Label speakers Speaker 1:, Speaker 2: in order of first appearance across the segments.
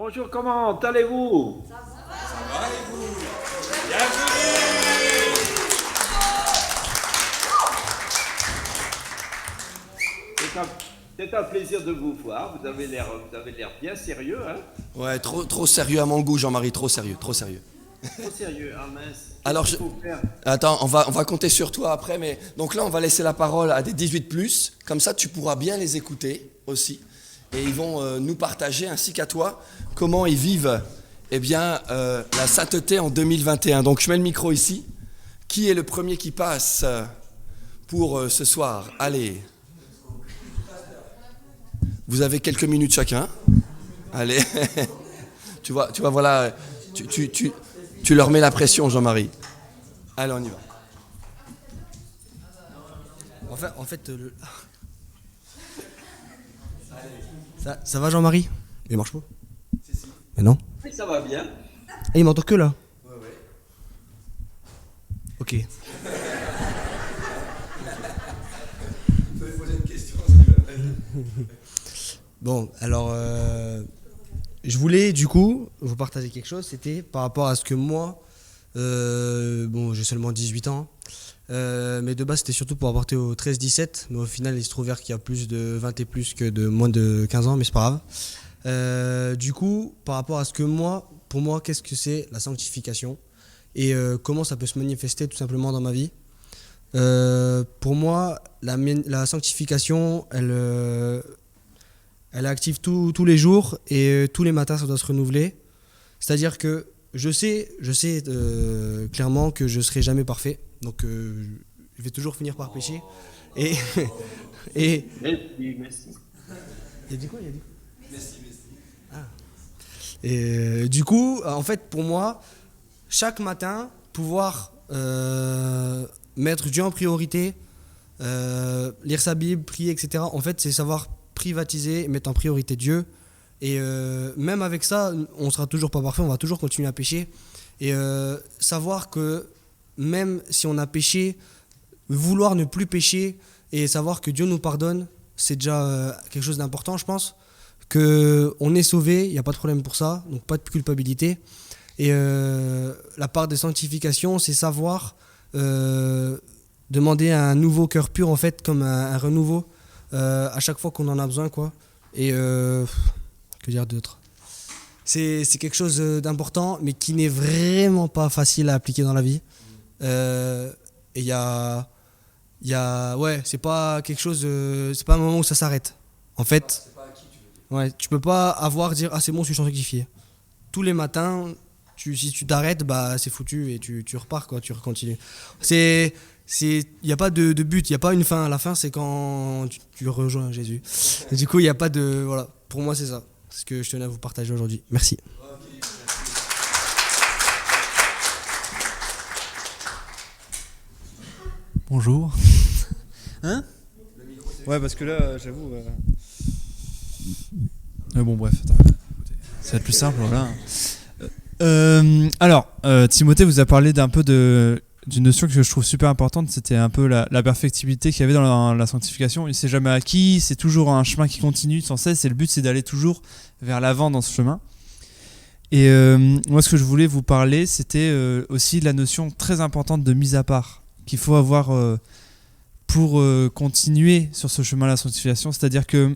Speaker 1: Bonjour, comment allez-vous? C'est un, c'est un plaisir de vous voir. Vous avez l'air bien sérieux, hein?
Speaker 2: Ouais, trop sérieux à mon goût, Jean-Marie, trop sérieux, trop sérieux.
Speaker 1: Trop sérieux, ah mince.
Speaker 2: Alors,
Speaker 1: Qu'est-ce qu'il faut faire?
Speaker 2: attends, on va compter sur toi après, mais donc là, on va laisser la parole à des 18+, comme ça, tu pourras bien les écouter aussi, et ils vont nous partager, ainsi qu'à toi, comment ils vivent, eh bien, la sainteté en 2021. Donc, je mets le micro ici. Qui est le premier qui passe pour ce soir? Allez. Vous avez quelques minutes chacun. Allez. Tu vois, voilà, tu leur mets la pression, Jean-Marie. Allez, on y va.
Speaker 3: Ça va Jean-Marie? Il marche pas? Mais non.
Speaker 1: Oui, ça va bien.
Speaker 3: Il m'entend que là? Ouais. Ok. Bon, alors, je voulais du coup vous partager quelque chose. C'était par rapport à ce que moi, bon, j'ai seulement 18 ans, mais de base c'était surtout pour apporter au 13-17, mais au final il se trouve qu'il y a plus de 20 et plus que de moins de 15 ans, mais c'est pas grave. Du coup, par rapport à ce que moi, pour moi, qu'est-ce que c'est la sanctification et comment ça peut se manifester tout simplement dans ma vie. Pour moi, la sanctification, elle est active tous les jours et tous les matins ça doit se renouveler. C'est-à-dire que je sais clairement que je serai jamais parfait, donc je vais toujours finir par pécher. Et
Speaker 1: Merci.
Speaker 3: il a dit quoi? Merci. Ah. Et du coup, en fait, pour moi, chaque matin, pouvoir mettre Dieu en priorité, lire sa Bible, prier, etc. En fait, c'est savoir privatiser, mettre en priorité Dieu. Et même avec ça, on sera toujours pas parfait, on va toujours continuer à pécher. Et savoir que même si on a péché, vouloir ne plus pécher et savoir que Dieu nous pardonne, c'est déjà quelque chose d'important, je pense. Qu'on est sauvé, il n'y a pas de problème pour ça, donc pas de culpabilité. Et la part de sanctification, c'est savoir demander un nouveau cœur pur, en fait, comme un renouveau, à chaque fois qu'on en a besoin, quoi. Et que dire d'autre? C'est quelque chose d'important, mais qui n'est vraiment pas facile à appliquer dans la vie. Et il y a, ouais, c'est pas quelque chose, c'est pas un moment où ça s'arrête. En fait, ouais, tu peux pas dire ah c'est bon, je suis sanctifié. Tous les matins, si tu t'arrêtes, bah c'est foutu et tu repars, quoi, tu recontinues. Il n'y a pas de but, il n'y a pas une fin. La fin, c'est quand tu rejoins Jésus. Et du coup, il n'y a pas de... Voilà, pour moi, c'est ça. C'est ce que je tenais à vous partager aujourd'hui. Merci.
Speaker 4: Bonjour. Hein? Ouais, parce que là, j'avoue... bon, bref, attends. Ça va être plus simple, voilà. Alors, Timothée vous a parlé d'un peu d'une notion que je trouve super importante, c'était un peu la perfectibilité qu'il y avait dans la sanctification. Il s'est jamais acquis, c'est toujours un chemin qui continue sans cesse, et le but c'est d'aller toujours vers l'avant dans ce chemin. Et moi ce que je voulais vous parler, c'était aussi de la notion très importante de mise à part, qu'il faut avoir pour continuer sur ce chemin de la sanctification, c'est-à-dire que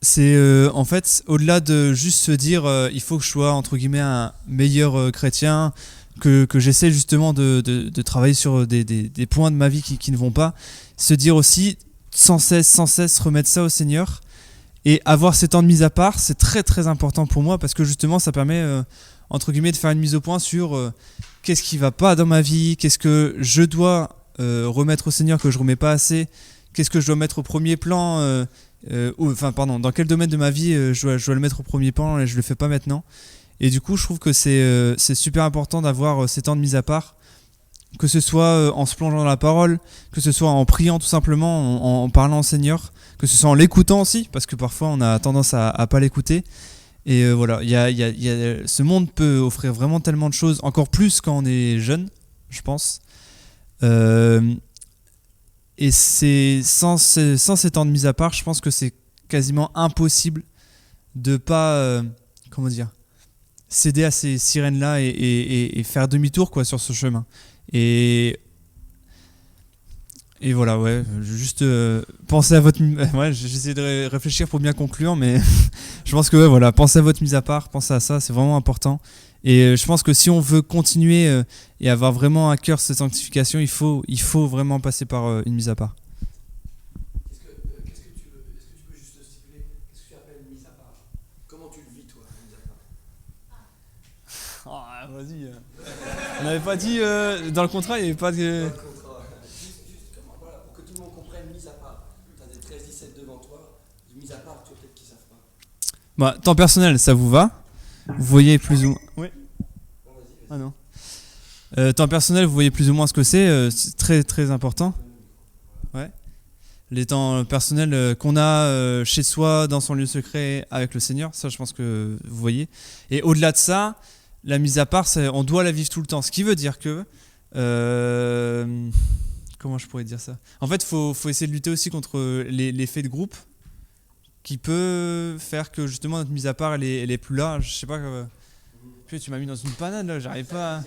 Speaker 4: c'est en fait au-delà de juste se dire il faut que je sois entre guillemets un meilleur chrétien, que j'essaie justement de travailler sur des points de ma vie qui ne vont pas, se dire aussi sans cesse remettre ça au Seigneur et avoir ces temps de mise à part, c'est très très important pour moi parce que justement ça permet entre guillemets de faire une mise au point sur qu'est-ce qui va pas dans ma vie, qu'est-ce que je dois remettre au Seigneur que je remets pas assez, qu'est-ce que je dois mettre au premier plan, dans quel domaine de ma vie je dois le mettre au premier plan et je le fais pas maintenant. Et du coup je trouve que c'est super important d'avoir ces temps de mise à part, que ce soit en se plongeant dans la parole, que ce soit en priant tout simplement, en parlant au Seigneur, que ce soit en l'écoutant aussi, parce que parfois on a tendance à pas l'écouter. Et voilà, ce monde peut offrir vraiment tellement de choses, encore plus quand on est jeune, je pense. Et c'est sans ces temps de mise à part, je pense que c'est quasiment impossible de pas, comment dire, céder à ces sirènes-là et faire demi-tour quoi, sur ce chemin. Et voilà, ouais, juste pensez à votre... Ouais, j'essaie de réfléchir pour bien conclure, mais je pense que ouais, voilà, pensez à votre mise à part, pensez à ça, c'est vraiment important. Et je pense que si on veut continuer et avoir vraiment à cœur cette sanctification, il faut vraiment passer par une mise à part.
Speaker 2: Est-ce que tu peux juste stipuler, qu'est-ce que tu appelles mise à part? Comment tu le vis, toi, mise à part?
Speaker 4: Ah, vas-y. On n'avait pas dit... dans le contrat, il n'y avait pas de...
Speaker 2: Juste comment, voilà, pour que tout le monde comprenne, mise à part. Tu as des 13-17 devant toi, mise à part, tu vois peut-être qu'ils savent pas.
Speaker 4: Bah, temps personnel, ça vous va? Vous voyez plus ou moins... Oui. Ah non. Temps personnel, vous voyez plus ou moins ce que c'est très très important. Ouais. Les temps personnels qu'on a chez soi, dans son lieu secret, avec le Seigneur, ça je pense que vous voyez. Et au-delà de ça, la mise à part, on doit la vivre tout le temps. Ce qui veut dire que... comment je pourrais dire ça? En fait, il faut essayer de lutter aussi contre l'effet de groupe qui peut faire que justement notre mise à part elle est plus là. Je sais pas... Puis tu m'as mis dans une panade là, j'arrive pas à...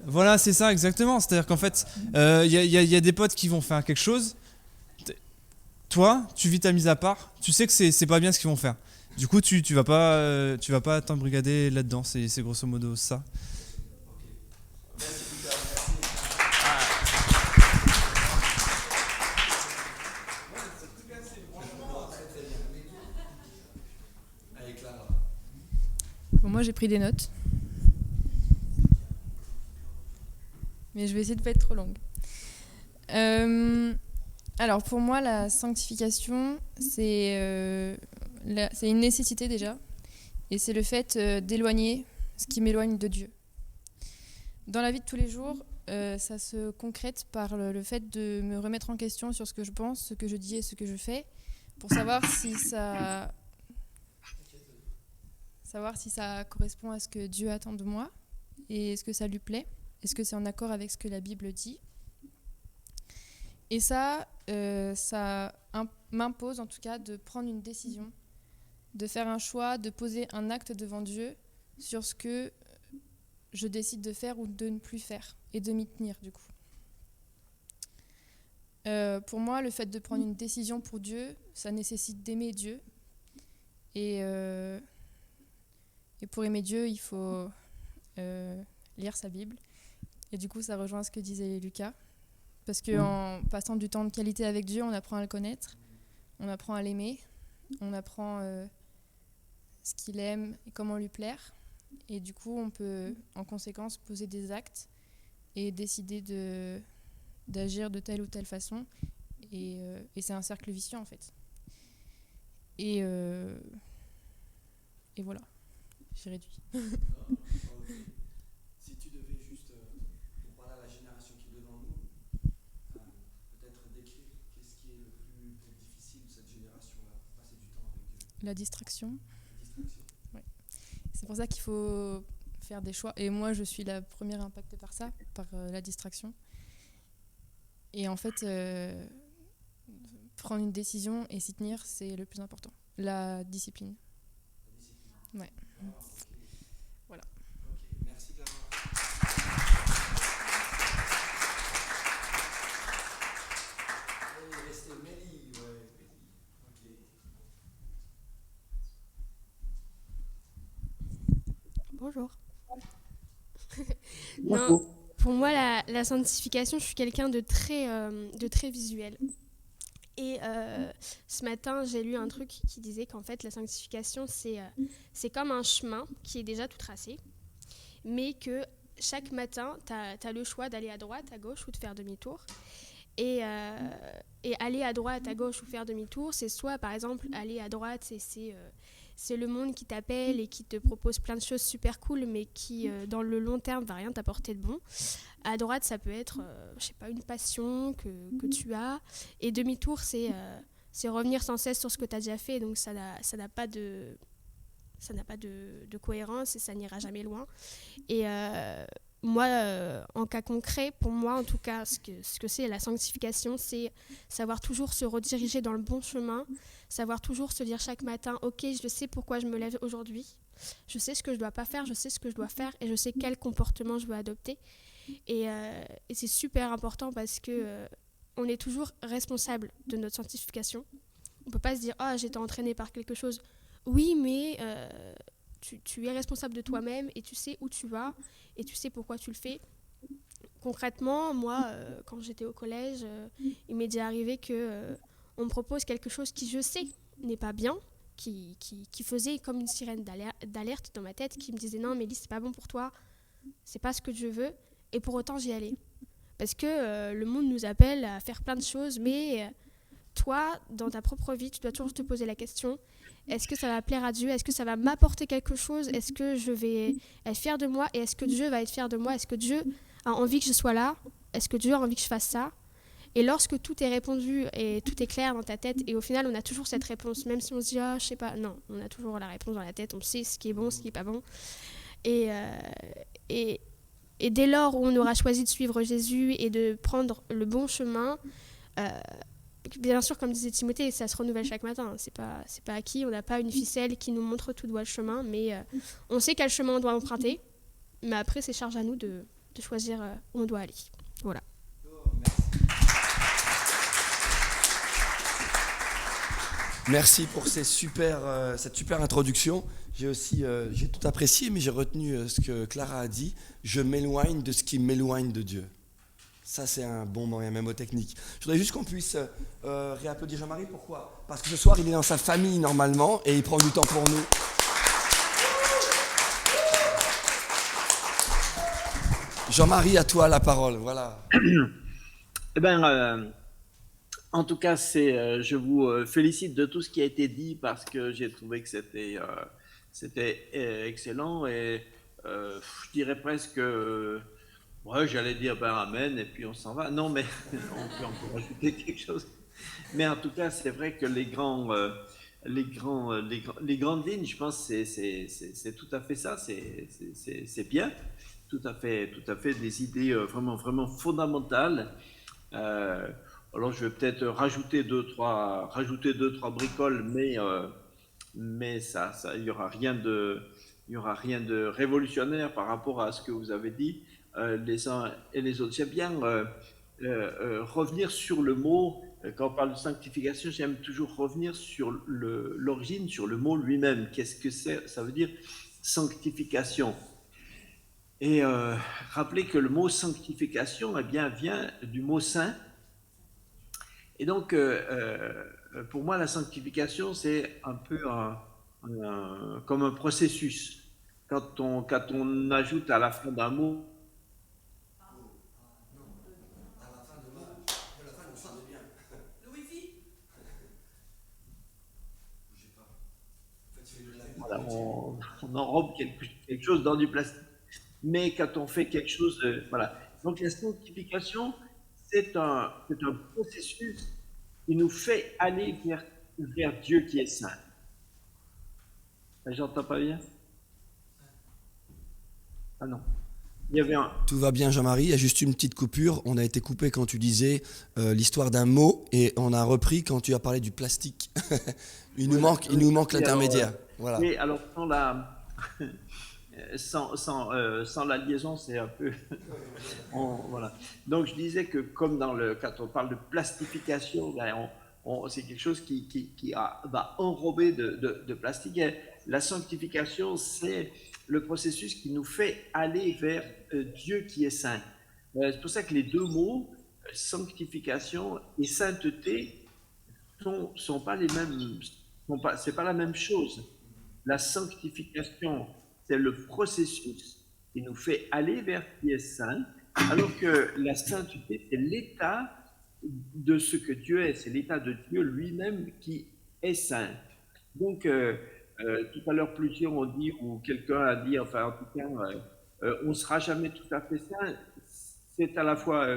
Speaker 4: Voilà, c'est ça exactement. C'est-à-dire qu'en fait, y a des potes qui vont faire quelque chose. Toi, tu vis ta mise à part. Tu sais que c'est pas bien ce qu'ils vont faire. Du coup, tu vas pas t'embrigader là-dedans. C'est grosso modo ça.
Speaker 5: Bon, moi j'ai pris des notes. Mais je vais essayer de ne pas être trop longue. Alors pour moi, la sanctification, c'est une nécessité déjà. Et c'est le fait d'éloigner ce qui m'éloigne de Dieu. Dans la vie de tous les jours, ça se concrète par le fait de me remettre en question sur ce que je pense, ce que je dis et ce que je fais, pour savoir si ça correspond à ce que Dieu attend de moi et est-ce que ça lui plaît, est-ce que c'est en accord avec ce que la Bible dit. Et ça m'impose en tout cas de prendre une décision, de faire un choix, de poser un acte devant Dieu sur ce que je décide de faire ou de ne plus faire et de m'y tenir du coup. Pour moi, le fait de prendre une décision pour Dieu, ça nécessite d'aimer Dieu. Et pour aimer Dieu, il faut lire sa Bible. Et du coup, ça rejoint ce que disait Lucas. Parce qu'en passant du temps de qualité avec Dieu, on apprend à le connaître, on apprend à l'aimer, on apprend ce qu'il aime et comment lui plaire. Et du coup, on peut, en conséquence, poser des actes et décider d'agir de telle ou telle façon. Et c'est un cercle vicieux, en fait. Et voilà, j'ai réduit.
Speaker 2: Si tu devais juste, pour parler à la génération qui est devant nous, peut-être décrire qu'est-ce qui est le plus difficile de cette génération-là, pour passer du temps avec Dieu.
Speaker 5: La distraction. Ouais. C'est pour ça qu'il faut faire des choix. Et moi, je suis la première impactée par ça, par la distraction. Et en fait, prendre une décision et s'y tenir, c'est le plus important. La discipline. Ouais. Voilà.
Speaker 2: Ok, merci Clara. Il est resté Mélie, ouais. Ok.
Speaker 6: Bonjour. Non, pour moi, la sanctification, je suis quelqu'un de très visuel. Et ce matin, j'ai lu un truc qui disait qu'en fait, la sanctification, c'est comme un chemin qui est déjà tout tracé, mais que chaque matin, tu as le choix d'aller à droite, à gauche ou de faire demi-tour. Et aller à droite, à gauche ou faire demi-tour, c'est soit, par exemple, aller à droite, c'est le monde qui t'appelle et qui te propose plein de choses super cool, mais qui, dans le long terme, va rien t'apporter de bon. À droite, ça peut être, je sais pas, une passion que tu as. Et demi-tour, c'est revenir sans cesse sur ce que tu as déjà fait. Donc, ça n'a pas de cohérence et ça n'ira jamais loin. Et moi, en cas concret, pour moi en tout cas, ce que c'est la sanctification, c'est savoir toujours se rediriger dans le bon chemin, savoir toujours se dire chaque matin, ok, je sais pourquoi je me lève aujourd'hui, je sais ce que je dois pas faire, je sais ce que je dois faire et je sais quel comportement je dois adopter. Et c'est super important parce que on est toujours responsable de notre sanctification. On peut pas se dire, ah, j'ai été entraîné par quelque chose. Oui, mais tu es responsable de toi-même et tu sais où tu vas et tu sais pourquoi tu le fais. Concrètement, moi, quand j'étais au collège, il m'est déjà arrivé que on me propose quelque chose qui, je sais, n'est pas bien, qui faisait comme une sirène d'alerte dans ma tête, qui me disait non, Mélie, c'est pas bon pour toi, c'est pas ce que je veux, et pour autant j'y allais. Parce que le monde nous appelle à faire plein de choses, mais toi, dans ta propre vie, tu dois toujours te poser la question, est-ce que ça va plaire à Dieu? Est-ce que ça va m'apporter quelque chose? Est-ce que je vais être fière de moi? Et est-ce que Dieu va être fier de moi? Est-ce que Dieu a envie que je sois là? Est-ce que Dieu a envie que je fasse ça? Et lorsque tout est répondu et tout est clair dans ta tête, et au final, on a toujours cette réponse, même si on se dit, ah, je sais pas, non, on a toujours la réponse dans la tête, on sait ce qui est bon, ce qui est pas bon. Et, et, et dès lors où on aura choisi de suivre Jésus et de prendre le bon chemin, bien sûr, comme disait Timothée, ça se renouvelle chaque matin. C'est pas acquis. On n'a pas une ficelle qui nous montre tout droit le chemin, mais on sait quel chemin on doit emprunter. Mais après, c'est charge à nous de choisir où on doit aller. Voilà.
Speaker 2: Merci pour cette super introduction. J'ai tout apprécié, mais j'ai retenu ce que Clara a dit. Je m'éloigne de ce qui m'éloigne de Dieu. Ça, c'est un bon moyen mémotechnique. Je voudrais juste qu'on puisse réapplaudir Jean-Marie. Pourquoi? Parce que ce soir, il est dans sa famille normalement et il prend du temps pour nous. Jean-Marie, à toi la parole. Voilà.
Speaker 1: Eh ben, en tout cas, je vous félicite de tout ce qui a été dit parce que j'ai trouvé que c'était excellent et je dirais presque. Ouais, j'allais dire ben amen et puis on s'en va. Non, mais on peut rajouter quelque chose. Mais en tout cas, c'est vrai que les grandes lignes, je pense, c'est tout à fait ça. C'est bien, tout à fait des idées vraiment, vraiment fondamentales. Alors, je vais peut-être rajouter deux, trois bricoles, mais il y aura rien de révolutionnaire par rapport à ce que vous avez dit. Les uns et les autres. J'aime bien revenir sur le mot, quand on parle de sanctification, j'aime toujours revenir sur l'origine, sur le mot lui-même. Qu'est-ce que ça veut dire sanctification? Et rappelez que le mot sanctification eh bien, vient du mot saint. Et donc, pour moi, la sanctification, c'est un peu comme un processus. Quand on ajoute à la fin d'un mot, voilà, on enrobe quelque chose dans du plastique. Mais quand on fait quelque chose, voilà. Donc la sanctification, c'est un processus qui nous fait aller vers Dieu qui est saint. J'entends pas bien? Ah non. Il y avait
Speaker 2: Tout va bien Jean-Marie, il y a juste une petite coupure. On a été coupé quand tu disais l'histoire d'un mot et on a repris quand tu as parlé du plastique. il nous manque l'intermédiaire. Voilà.
Speaker 1: Mais alors sans la liaison, c'est un peu... voilà. Donc je disais que comme quand on parle de plastification, ben, c'est quelque chose qui va enrober de plastique. Et la sanctification, c'est le processus qui nous fait aller vers Dieu qui est saint. C'est pour ça que les deux mots, sanctification et sainteté, sont pas les mêmes. C'est pas la même chose. La sanctification, c'est le processus qui nous fait aller vers qui est saint, alors que la sainteté, c'est l'état de ce que Dieu est, c'est l'état de Dieu lui-même qui est saint. Donc, tout à l'heure, plusieurs ont dit, ou quelqu'un a dit, enfin, en tout cas, on ne sera jamais tout à fait saint. C'est à la fois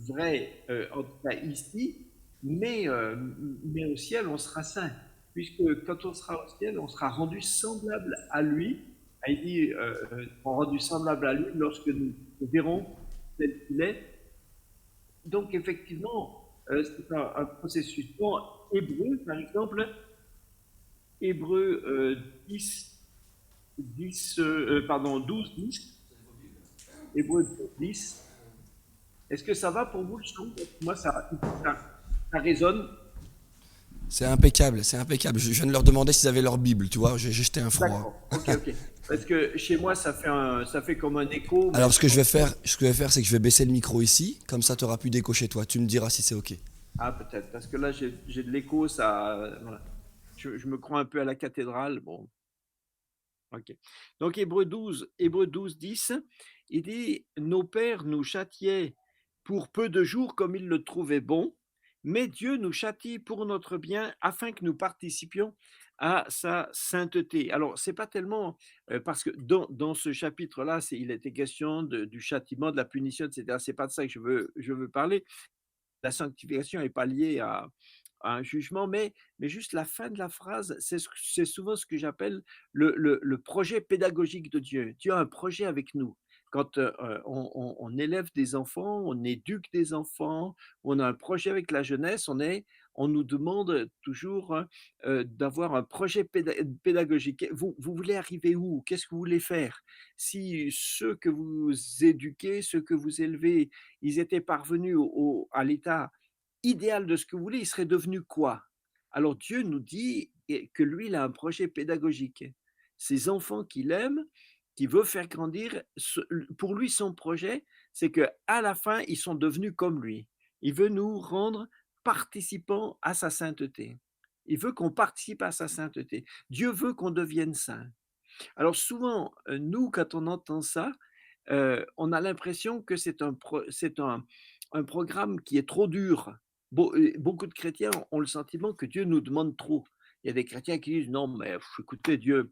Speaker 1: vrai, en tout cas ici, mais au ciel, on sera saint. Puisque quand on sera au ciel, on sera rendu semblable à lui, Il dit, rendu semblable à lui lorsque nous le verrons tel qu'il est. Donc, effectivement, c'est un processus. Bon, Hébreu, par exemple, Hébreu 12, 10. Hébreu 10. Est-ce que ça va pour vous le son? Moi, ça résonne.
Speaker 2: C'est impeccable, c'est impeccable. Je viens de leur demander s'ils avaient leur Bible, tu vois, j'ai jeté un froid.
Speaker 1: D'accord, ok. Parce que chez moi, ça fait comme un écho.
Speaker 2: Alors ce que je vais faire, c'est que je vais baisser le micro ici, comme ça tu n'auras plus d'écho chez toi. Tu me diras si c'est ok.
Speaker 1: Ah, peut-être, parce que là, j'ai de l'écho, ça. Voilà. Je me crois un peu à la cathédrale. Bon, ok. Donc, Hébreu 12, 10, il dit, nos pères nous châtiaient pour peu de jours comme ils le trouvaient bon, mais Dieu nous châtie pour notre bien afin que nous participions à sa sainteté. Alors, c'est pas tellement parce que dans ce chapitre-là, il était question du châtiment, de la punition, etc. C'est pas de ça que je veux parler. La sanctification n'est pas liée à un jugement, mais juste la fin de la phrase, c'est souvent ce que j'appelle le projet pédagogique de Dieu. Dieu a un projet avec nous. Quand on élève des enfants, on éduque des enfants, on a un projet avec la jeunesse, on nous demande toujours d'avoir un projet pédagogique. Vous voulez arriver où? Qu'est-ce que vous voulez faire? Si ceux que vous éduquez, ceux que vous élevez, ils étaient parvenus à l'état idéal de ce que vous voulez, il serait devenu quoi? Alors Dieu nous dit que lui, il a un projet pédagogique. Ces enfants qu'il aime, qu'il veut faire grandir, pour lui, son projet, c'est qu'à la fin, ils sont devenus comme lui. Il veut nous rendre participants à sa sainteté. Il veut qu'on participe à sa sainteté. Dieu veut qu'on devienne saint. Alors souvent, nous, quand on entend ça, on a l'impression que c'est un programme qui est trop dur. Beaucoup de chrétiens ont le sentiment que Dieu nous demande trop. Il y a des chrétiens qui disent non, mais écoutez, Dieu,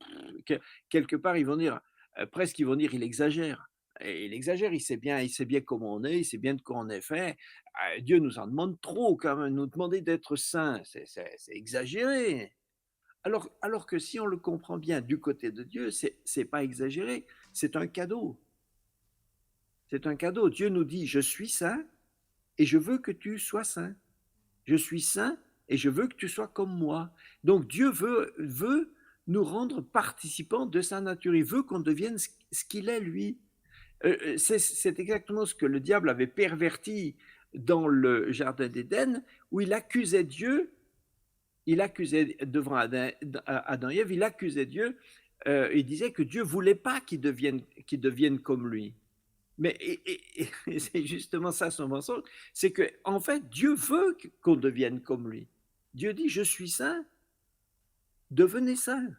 Speaker 1: quelque part, ils vont dire, presque, ils vont dire, il exagère. Et il exagère, il sait bien comment on est, il sait bien de quoi on est fait. Dieu nous en demande trop quand même, nous demander d'être saints, c'est exagéré. Alors que si on le comprend bien du côté de Dieu, c'est pas exagéré, c'est un cadeau. C'est un cadeau. Dieu nous dit, je suis saint et je veux que tu sois saint. Je suis saint et je veux que tu sois comme moi. Donc Dieu veut nous rendre participants de sa nature. Il veut qu'on devienne ce qu'il est, lui. C'est exactement ce que le diable avait perverti dans le jardin d'Éden, où il accusait Dieu. Il accusait devant Adam et Ève, il accusait Dieu. Il disait que Dieu voulait pas qu'ils deviennent comme lui. Mais c'est justement ça son mensonge, c'est que en fait Dieu veut qu'on devienne comme lui. Dieu dit je suis saint, devenez saint.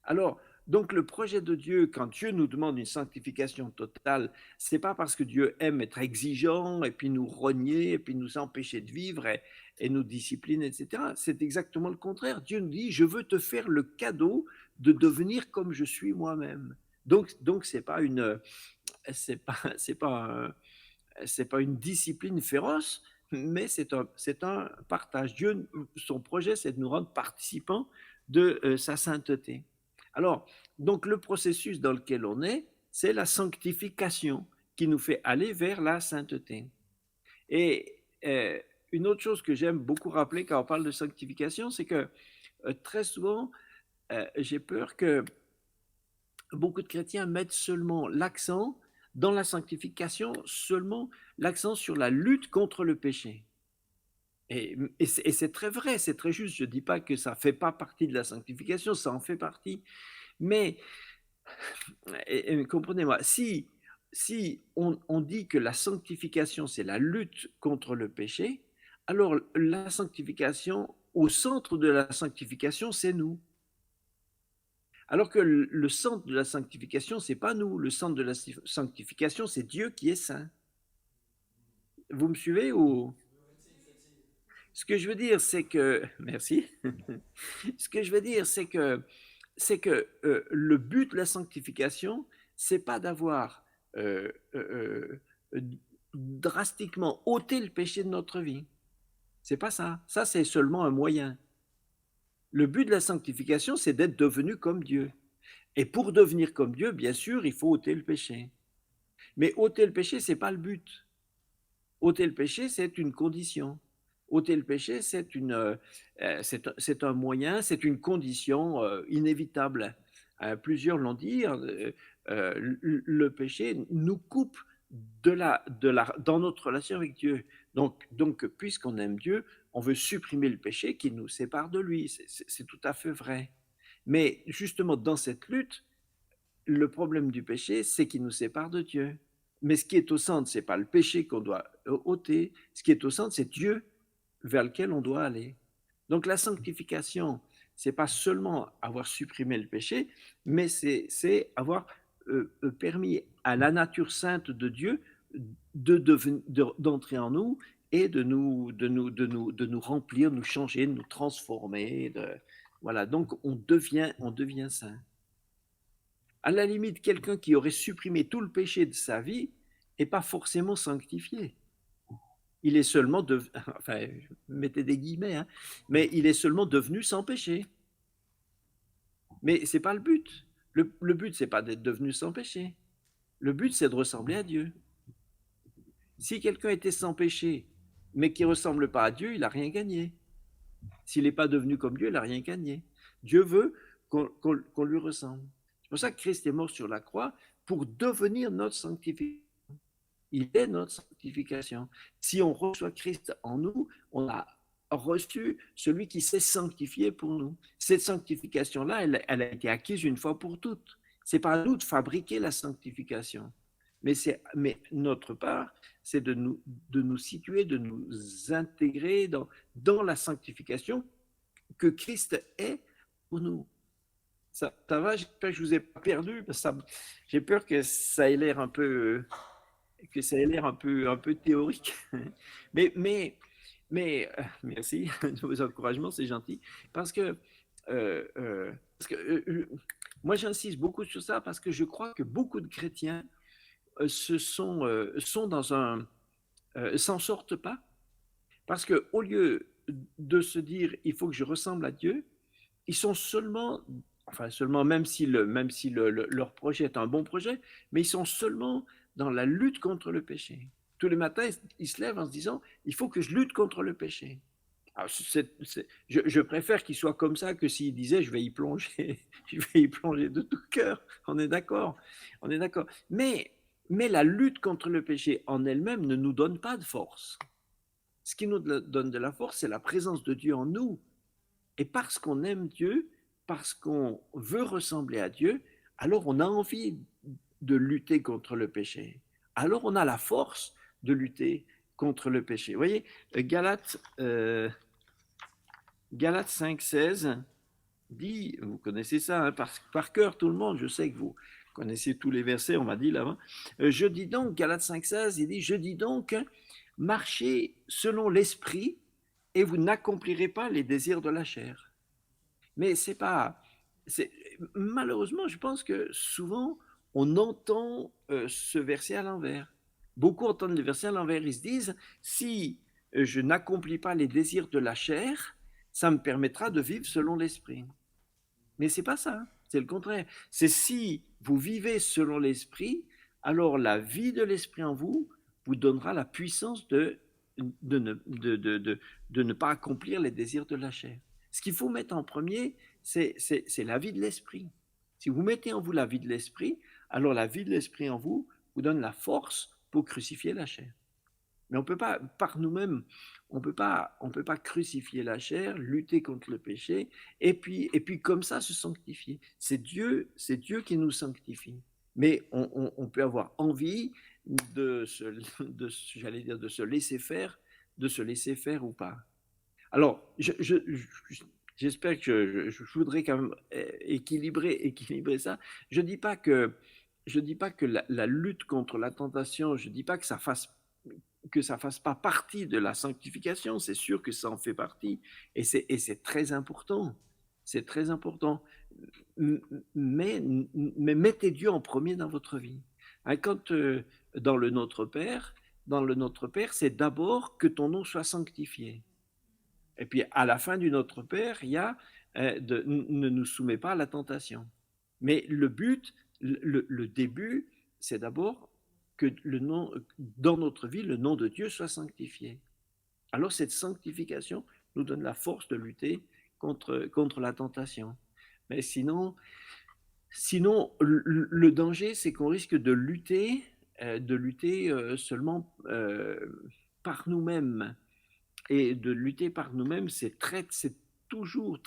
Speaker 1: Alors donc le projet de Dieu, quand Dieu nous demande une sanctification totale, c'est pas parce que Dieu aime être exigeant et puis nous rogner et puis nous empêcher de vivre et nous discipliner, etc. C'est exactement le contraire. Dieu nous dit je veux te faire le cadeau de devenir comme je suis moi-même. Donc c'est pas une une discipline féroce, mais c'est un partage. Dieu, son projet, c'est de nous rendre participants de sa sainteté. Alors, donc le processus dans lequel on est, c'est la sanctification qui nous fait aller vers la sainteté. Et une autre chose que j'aime beaucoup rappeler quand on parle de sanctification, c'est que très souvent, j'ai peur que beaucoup de chrétiens mettent seulement l'accent dans la sanctification, seulement l'accent sur la lutte contre le péché. Et c'est très vrai, c'est très juste. Je ne dis pas que ça ne fait pas partie de la sanctification, ça en fait partie. Mais, comprenez-moi, si on dit que la sanctification, c'est la lutte contre le péché, alors la sanctification, au centre de la sanctification, c'est nous. Alors que le centre de la sanctification, ce n'est pas nous. Le centre de la sanctification, c'est Dieu qui est saint. Vous me suivez ou... Ce que je veux dire, c'est que... Merci. Ce que je veux dire, c'est que le but de la sanctification, c'est pas d'avoir drastiquement ôté le péché de notre vie. C'est pas ça. Ça, c'est seulement un moyen. Le but de la sanctification, c'est d'être devenu comme Dieu. Et pour devenir comme Dieu, bien sûr, il faut ôter le péché. Mais ôter le péché, ce n'est pas le but. Ôter le péché, c'est une condition. Ôter le péché, c'est un moyen, c'est une condition inévitable. Plusieurs l'ont dit, le péché nous coupe dans notre relation avec Dieu. Donc puisqu'on aime Dieu, on veut supprimer le péché qui nous sépare de lui. C'est tout à fait vrai. Mais justement, dans cette lutte, le problème du péché, c'est qu'il nous sépare de Dieu. Mais ce qui est au centre, ce n'est pas le péché qu'on doit ôter. Ce qui est au centre, c'est Dieu vers lequel on doit aller. Donc la sanctification, ce n'est pas seulement avoir supprimé le péché, mais c'est avoir permis à la nature sainte de Dieu d'entrer en nous et de nous remplir, de nous changer, de nous transformer. Voilà, donc on devient saint. À la limite, quelqu'un qui aurait supprimé tout le péché de sa vie n'est pas forcément sanctifié. Il est seulement enfin, mettez des guillemets, hein, mais il est seulement devenu sans péché. Mais ce n'est pas le but. Le but, ce n'est pas d'être devenu sans péché. Le but, c'est de ressembler à Dieu. Si quelqu'un était sans péché, mais qui ne ressemble pas à Dieu, il n'a rien gagné. S'il n'est pas devenu comme Dieu, il n'a rien gagné. Dieu veut qu'on lui ressemble. C'est pour ça que Christ est mort sur la croix, pour devenir notre sanctification. Il est notre sanctification. Si on reçoit Christ en nous, on a reçu celui qui s'est sanctifié pour nous. Cette sanctification-là, elle a été acquise une fois pour toutes. Ce n'est pas à nous de fabriquer la sanctification. Mais notre part, c'est de nous situer, de nous intégrer dans la sanctification que Christ est pour nous. Ça va, j'espère que je ne vous ai pas perdu. J'ai peur que ça ait l'air un peu théorique. Mais merci de vos encouragements, c'est gentil. Parce que moi, j'insiste beaucoup sur ça parce que je crois que beaucoup de chrétiens sont dans s'en sortent pas. Parce qu'au lieu de se dire il faut que je ressemble à Dieu, ils sont seulement, même si leur projet est un bon projet, mais ils sont seulement dans la lutte contre le péché. Tous les matins, ils se lèvent en se disant il faut que je lutte contre le péché. Alors, je préfère qu'il soit comme ça que s'il disait je vais y plonger, je vais y plonger de tout cœur. On est d'accord. Mais la lutte contre le péché en elle-même ne nous donne pas de force. Ce qui nous donne de la force, c'est la présence de Dieu en nous. Et parce qu'on aime Dieu, parce qu'on veut ressembler à Dieu, alors on a envie de lutter contre le péché. Alors on a la force de lutter contre le péché. Vous voyez, Galates 5,16 dit, vous connaissez ça hein, par cœur tout le monde, je sais que vous connaissez tous les versets, on m'a dit là-bas. Je dis donc, Galates 5,16, il dit, je dis donc, marchez selon l'esprit et vous n'accomplirez pas les désirs de la chair. Mais malheureusement, je pense que souvent, on entend ce verset à l'envers. Beaucoup entendent le verset à l'envers. Ils se disent, si je n'accomplis pas les désirs de la chair, ça me permettra de vivre selon l'esprit. Mais c'est pas ça, c'est le contraire. C'est si vous vivez selon l'esprit, alors la vie de l'esprit en vous vous donnera la puissance de ne pas accomplir les désirs de la chair. Ce qu'il faut mettre en premier, c'est la vie de l'esprit. Si vous mettez en vous la vie de l'esprit, alors la vie de l'esprit en vous vous donne la force pour crucifier la chair. Mais on ne peut pas, par nous-mêmes, on ne peut pas crucifier la chair, lutter contre le péché, et puis comme ça se sanctifier. C'est Dieu qui nous sanctifie. Mais on peut avoir envie de se laisser faire ou pas. Alors, j'espère que je voudrais quand même équilibrer ça. Je dis pas que la lutte contre la tentation, je dis pas que ça fasse pas partie de la sanctification. C'est sûr que ça en fait partie, et c'est très important. C'est très important. Mais mettez Dieu en premier dans votre vie. Hein, quand dans le Notre Père, c'est d'abord que ton nom soit sanctifié. Et puis à la fin du Notre Père, il y a ne nous soumets pas à la tentation. Mais le but, le début, c'est d'abord que dans notre vie, le nom de Dieu soit sanctifié. Alors cette sanctification nous donne la force de lutter contre la tentation. Mais sinon, le danger, c'est qu'on risque de lutter seulement par nous-mêmes. Et de lutter par nous-mêmes, c'est toujours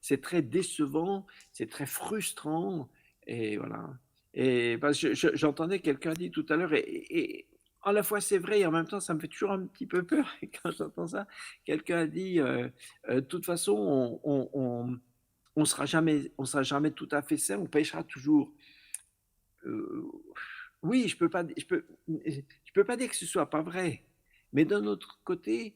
Speaker 1: c'est très décevant, c'est très frustrant. Et voilà. Et parce que j'entendais quelqu'un dire tout à l'heure, et à la fois c'est vrai, et en même temps, ça me fait toujours un petit peu peur quand j'entends ça. Quelqu'un a dit, de toute façon, on sera jamais tout à fait saint, on pêchera toujours. Euh, oui, je peux pas dire que ce soit pas vrai, mais d'un autre côté,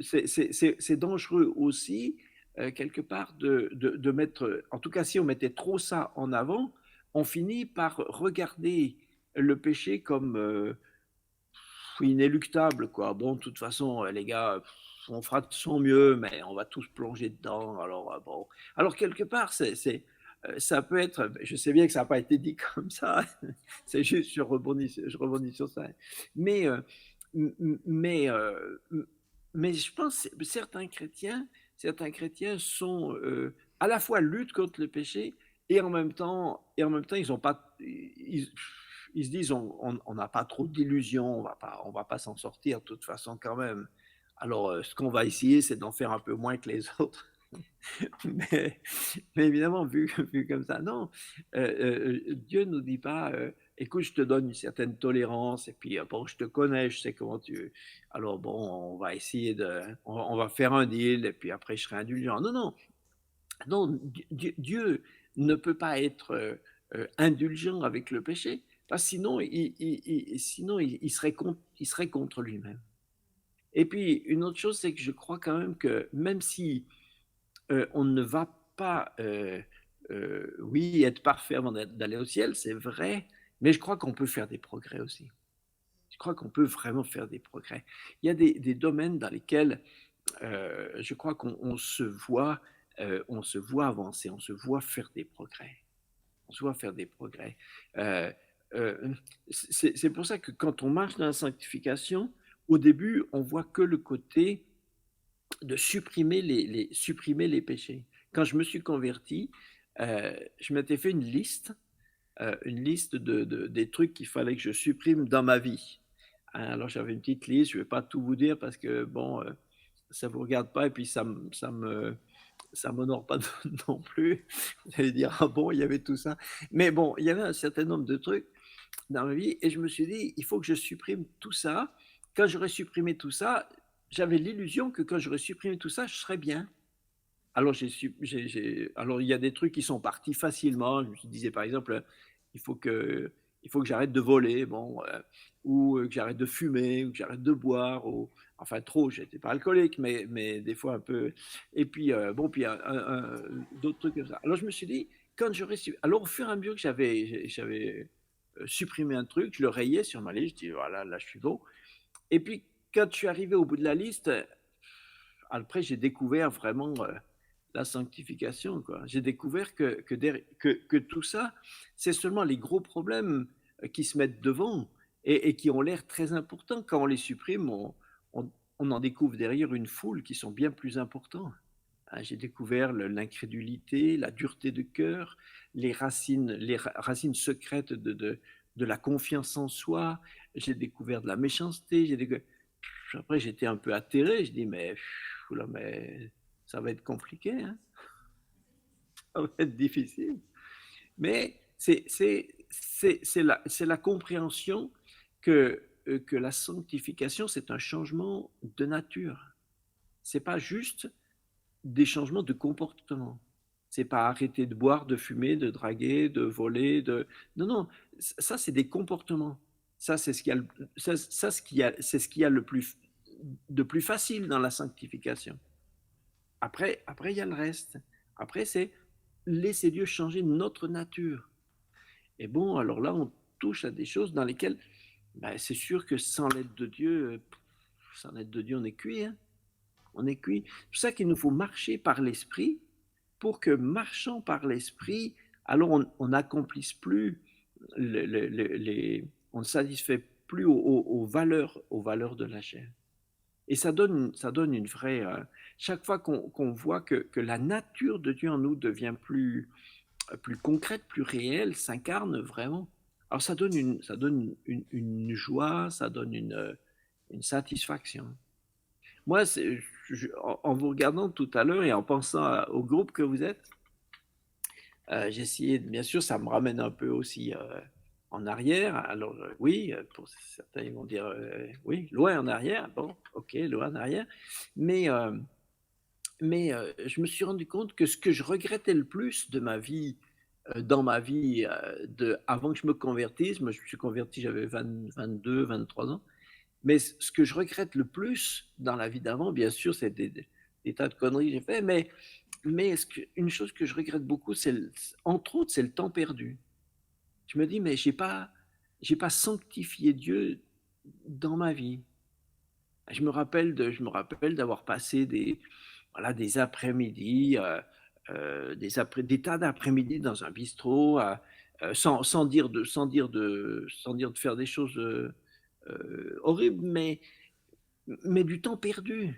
Speaker 1: c'est dangereux aussi quelque part de mettre, en tout cas si on mettait trop ça en avant, on finit par regarder le péché comme inéluctable, quoi. Bon, de toute façon, les gars, on fera de son mieux, mais on va tous plonger dedans. Alors, bon. Alors, quelque part, ça peut être, je sais bien que ça n'a pas été dit comme ça, c'est juste, je rebondis sur ça. Mais, mais, mais je pense que certains chrétiens sont à la fois luttent contre le péché et en même temps, ils ont pas, ils se disent on n'a pas trop d'illusions, on va pas s'en sortir de toute façon quand même. Alors, ce qu'on va essayer, c'est d'en faire un peu moins que les autres. mais, mais évidemment, vu comme ça, non. Dieu ne nous dit pas, écoute, je te donne une certaine tolérance, et puis bon, je te connais, je sais comment tu. Alors bon, on va essayer on va faire un deal, et puis après, je serai indulgent. Non, non, non. Dieu ne peut pas être indulgent avec le péché, parce que sinon, il serait contre lui-même. Et puis, une autre chose, c'est que je crois quand même que même si on ne va pas, oui, être parfait avant d'aller au ciel, c'est vrai, mais je crois qu'on peut faire des progrès aussi. Je crois qu'on peut vraiment faire des progrès. Il y a des domaines dans lesquels je crois on se voit avancer, on se voit faire des progrès. On se voit faire des progrès. Euh, c'est pour ça que quand on marche dans la sanctification, au début, on voit que le côté de supprimer les péchés. Quand je me suis converti, je m'étais fait une liste des trucs qu'il fallait que je supprime dans ma vie. Alors j'avais une petite liste, je ne vais pas tout vous dire parce que bon, ça ne vous regarde pas et puis ça m'honore pas non plus. Vous allez dire, ah bon, il y avait tout ça. Mais bon, il y avait un certain nombre de trucs dans ma vie et je me suis dit, il faut que je supprime tout ça. Quand j'aurais supprimé tout ça, j'avais l'illusion que quand j'aurais supprimé tout ça, je serais bien. Alors, alors il y a des trucs qui sont partis facilement. Je me disais, par exemple, il faut que, il faut que j'arrête de voler, bon, ou que j'arrête de fumer, ou que j'arrête de boire, ou, enfin trop, j'étais pas alcoolique, mais des fois un peu. Et puis, bon, puis d'autres trucs comme ça. Alors, je me suis dit, alors au fur et à mesure que j'avais supprimé un truc, je le rayais sur ma liste, je dis, voilà, là, je suis bon. Et puis, quand je suis arrivé au bout de la liste, après, j'ai découvert vraiment la sanctification, quoi. J'ai découvert que tout ça, c'est seulement les gros problèmes qui se mettent devant et qui ont l'air très importants. Quand on les supprime, on en découvre derrière une foule qui sont bien plus importants. Hein, j'ai découvert l'incrédulité, la dureté de cœur, les racines secrètes de la confiance en soi. J'ai découvert de la méchanceté. Après, j'étais un peu atterré. Je dis, oula, mais ça va être compliqué, hein. Ça va être difficile. Mais c'est la compréhension que la sanctification, c'est un changement de nature. C'est pas juste des changements de comportement. C'est pas arrêter de boire, de fumer, de draguer, de voler, non, non, ça c'est des comportements. Ça c'est ce qu'il y a, c'est ce qu'il y a de plus facile dans la sanctification. Après il y a le reste. Après c'est laisser Dieu changer notre nature. Et bon, alors là on touche à des choses dans lesquelles ben, c'est sûr que sans l'aide de Dieu on est cuit, hein. On est cuit. C'est pour ça qu'il nous faut marcher par l'esprit pour que marchant par l'esprit, alors on n'accomplisse plus on ne satisfait plus aux valeurs de la chair. Et ça donne une vraie. Chaque fois qu'on voit que la nature de Dieu en nous devient plus concrète, plus réelle, s'incarne vraiment. Alors ça donne une joie, ça donne une satisfaction. Moi, en vous regardant tout à l'heure et en pensant au groupe que vous êtes, j'ai essayé, bien sûr, ça me ramène un peu aussi en arrière. Alors oui, pour certains ils vont dire oui, loin en arrière. Bon, ok, loin en arrière. Mais je me suis rendu compte que ce que je regrettais le plus de ma vie, dans ma vie, avant que je me convertisse, moi je me suis converti, j'avais 22, 23 ans, mais ce que je regrette le plus dans la vie d'avant, bien sûr, c'est des tas de conneries que j'ai fait, mais une chose que je regrette beaucoup, entre autres, c'est le temps perdu. Je me dis, mais j'ai pas sanctifié Dieu dans ma vie. Je me rappelle d'avoir passé des après-midi, des tas d'après-midi dans un bistrot, sans dire de faire des choses horribles, mais du temps perdu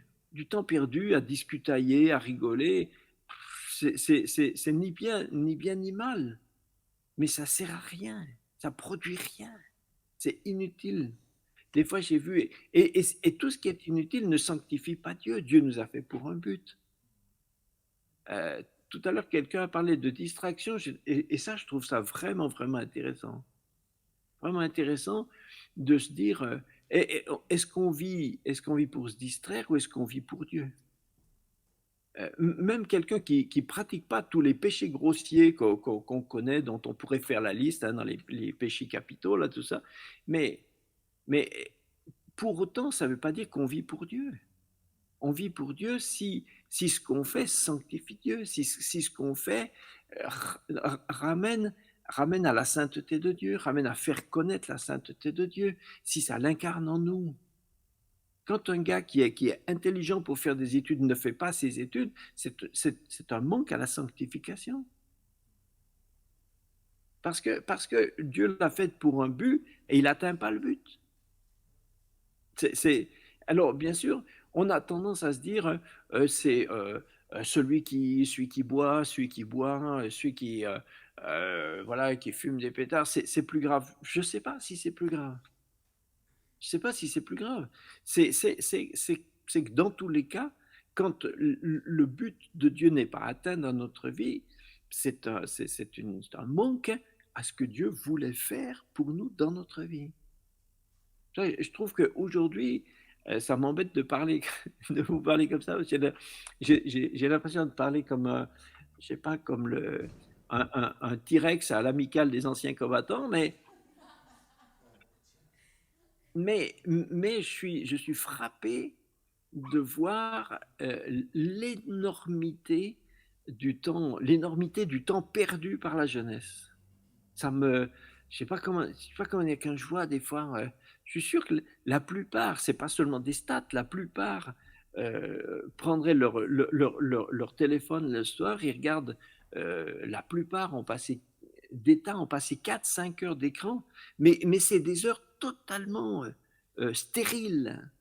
Speaker 1: à discutailler, à rigoler. C'est ni bien ni mal, mais ça sert à rien, ça produit rien, c'est inutile. Des fois, j'ai vu, et tout ce qui est inutile ne sanctifie pas Dieu. Dieu nous a fait pour un but. Tout à l'heure, quelqu'un a parlé de distraction, et ça, je trouve ça vraiment, vraiment intéressant. Vraiment intéressant de se dire, est-ce qu'on vit pour se distraire ou est-ce qu'on vit pour Dieu? Même quelqu'un qui pratique pas tous les péchés grossiers qu'on connaît, dont on pourrait faire la liste dans les péchés capitaux, là, tout ça, mais pour autant, ça ne veut pas dire qu'on vit pour Dieu. On vit pour Dieu si ce qu'on fait sanctifie Dieu, si ce qu'on fait ramène à la sainteté de Dieu, ramène à faire connaître la sainteté de Dieu, si ça l'incarne en nous. Quand un gars qui est intelligent pour faire des études ne fait pas ses études, c'est un manque à la sanctification. Parce que Dieu l'a fait pour un but et il n'atteint pas le but. Alors, bien sûr, on a tendance à se dire, c'est celui qui boit, celui qui voilà, qui fume des pétards, c'est plus grave. Je ne sais pas si c'est plus grave. Je ne sais pas si c'est plus grave. C'est que dans tous les cas, quand le but de Dieu n'est pas atteint dans notre vie, c'est un manque à ce que Dieu voulait faire pour nous dans notre vie. Je trouve qu'aujourd'hui, ça m'embête de vous parler comme ça, parce que j'ai l'impression de parler comme, je sais pas, comme un T-Rex à l'amicale des anciens combattants, mais je suis frappé de voir l'énormité du temps perdu par la jeunesse. Je sais pas comment quand je vois des fois, je suis sûr que la plupart, c'est pas seulement des stats, la plupart prendraient leur téléphone le soir, ils regardent, la plupart ont passé 4-5 heures d'écran, mais c'est des heures totalement stériles,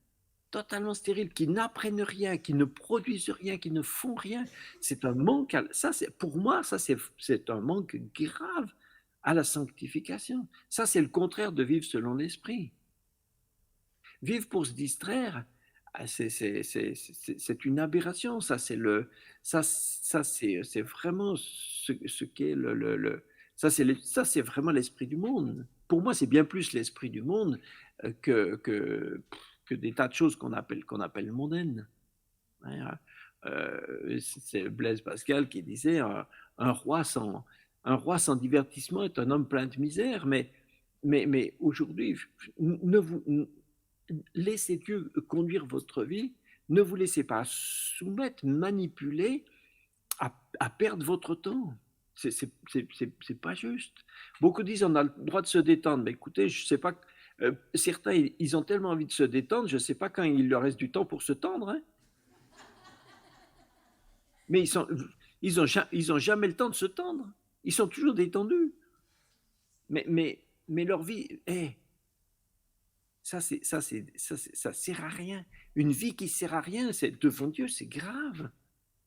Speaker 1: qui n'apprennent rien, qui ne produisent rien, qui ne font rien. C'est un manque, pour moi, c'est un manque grave à la sanctification. Ça, c'est le contraire de vivre selon l'esprit. Vivre pour se distraire, c'est une aberration. Ça, c'est vraiment ce qu'est ça, c'est vraiment l'esprit du monde. Pour moi, c'est bien plus l'esprit du monde que des tas de choses qu'on appelle mondaines. C'est Blaise Pascal qui disait un roi sans divertissement est un homme plein de misère, mais aujourd'hui, laissez Dieu conduire votre vie, ne vous laissez pas soumettre, manipuler à perdre votre temps. C'est pas juste. Beaucoup disent on a le droit de se détendre, mais écoutez, je sais pas, certains ils ont tellement envie de se détendre, je sais pas quand il leur reste du temps pour se tendre, hein. Mais Ils ont jamais le temps de se tendre. Ils sont toujours détendus. Mais leur vie, ça sert à rien. Une vie qui sert à rien, c'est devant Dieu, c'est grave.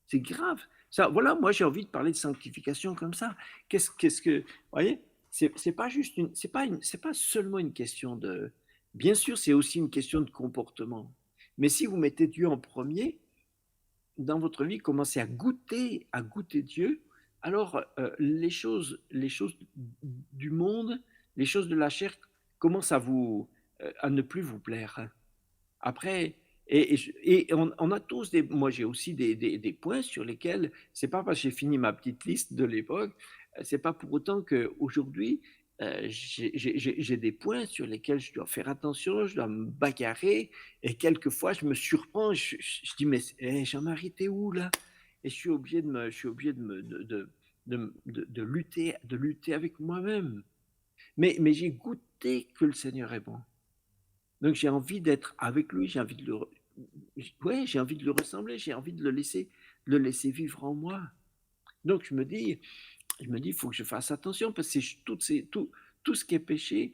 Speaker 1: C'est grave. Ça, voilà, moi j'ai envie de parler de sanctification comme ça. Qu'est-ce que, vous voyez, c'est pas juste c'est pas seulement une question de, bien sûr, c'est aussi une question de comportement. Mais si vous mettez Dieu en premier dans votre vie, commencez à goûter Dieu, alors les choses du monde, les choses de la chair commencent à ne plus vous plaire. Après, et on a tous moi j'ai aussi des points sur lesquels, c'est pas parce que j'ai fini ma petite liste de l'époque, c'est pas pour autant qu'aujourd'hui, j'ai des points sur lesquels je dois faire attention, je dois me bagarrer, et quelquefois je me surprends, je dis, mais Jean-Marie, t'es où là? Et je suis obligé de lutter avec moi-même. Mais j'ai goûté que le Seigneur est bon. Donc j'ai envie d'être avec lui, ouais, j'ai envie de le ressembler, j'ai envie de le laisser vivre en moi. Donc il faut que je fasse attention parce que tout ce qui est péché